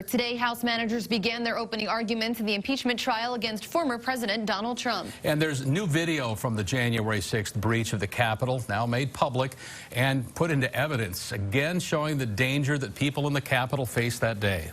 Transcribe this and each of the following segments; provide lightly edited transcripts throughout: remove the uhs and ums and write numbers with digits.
Today, House managers began their opening arguments in the impeachment trial against former President Donald Trump. And there's new video from the January 6th breach of the Capitol, now made public and put into evidence, again showing the danger that people in the Capitol faced that day.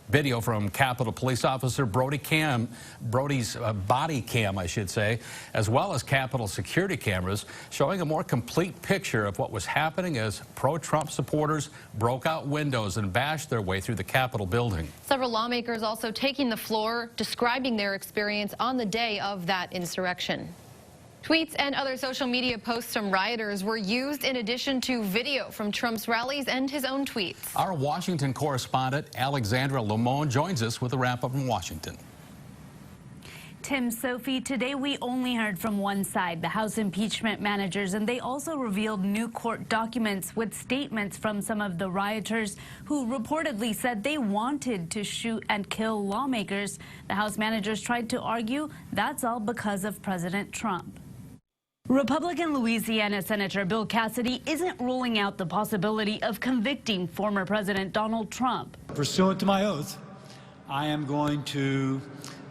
Video from Capitol Police Officer Brody's body cam, I should say, as well as Capitol security cameras, showing a more complete picture of what was happening as pro-Trump supporters broke out windows and bashed their way through the Capitol building. Several lawmakers also taking the floor, describing their experience on the day of that insurrection. Tweets and other social media posts from rioters were used in addition to video from Trump's rallies and his own tweets. Our Washington correspondent, Alexandra Limon, joins us with a wrap-up from Washington. Tim, Sophie, today we only heard from one side, the House impeachment managers, and they also revealed new court documents with statements from some of the rioters who reportedly said they wanted to shoot and kill lawmakers. The House managers tried to argue that's all because of President Trump. Republican Louisiana Senator Bill Cassidy isn't ruling out the possibility of convicting former President Donald Trump. Pursuant to my oath, I am going to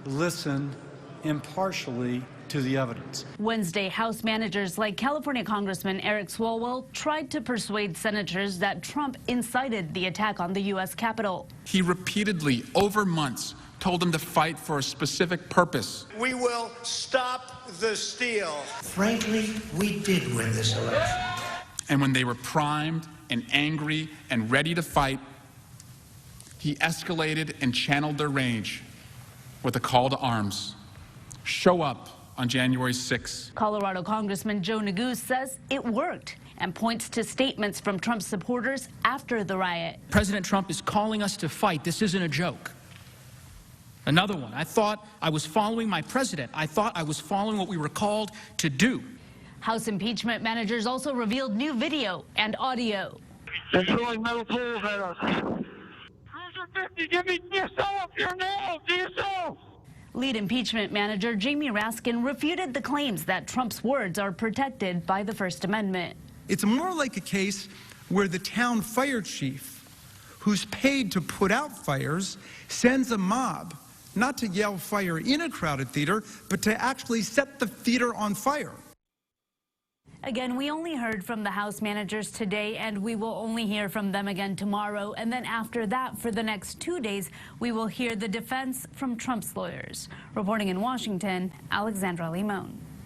listen impartially to the evidence. Wednesday, House managers like California Congressman Eric Swalwell tried to persuade senators that Trump incited the attack on the U.S. Capitol. He repeatedly, over months, told them to fight for a specific purpose. We will stop the steal. Frankly, we did win this election. And when they were primed and angry and ready to fight, he escalated and channeled their rage with a call to arms. Show up on January 6th. Colorado Congressman Joe Neguse says it worked and points to statements from Trump supporters after the riot. President Trump is calling us to fight. This isn't a joke. Another one. I thought I was following my president. I thought I was following what we were called to do. House impeachment managers also revealed new video and audio. They're throwing metal poles at us. 150, give me yourself, your nails, yourself. Lead impeachment manager Jamie Raskin refuted the claims that Trump's words are protected by the First Amendment. It's more like a case where the town fire chief, who's paid to put out fires, sends a mob not to yell fire in a crowded theater, but to actually set the theater on fire. Again, we only heard from the House managers today, and we will only hear from them again tomorrow. And then after that, for the next 2 days, we will hear the defense from Trump's lawyers. Reporting in Washington, Alexandra Limon.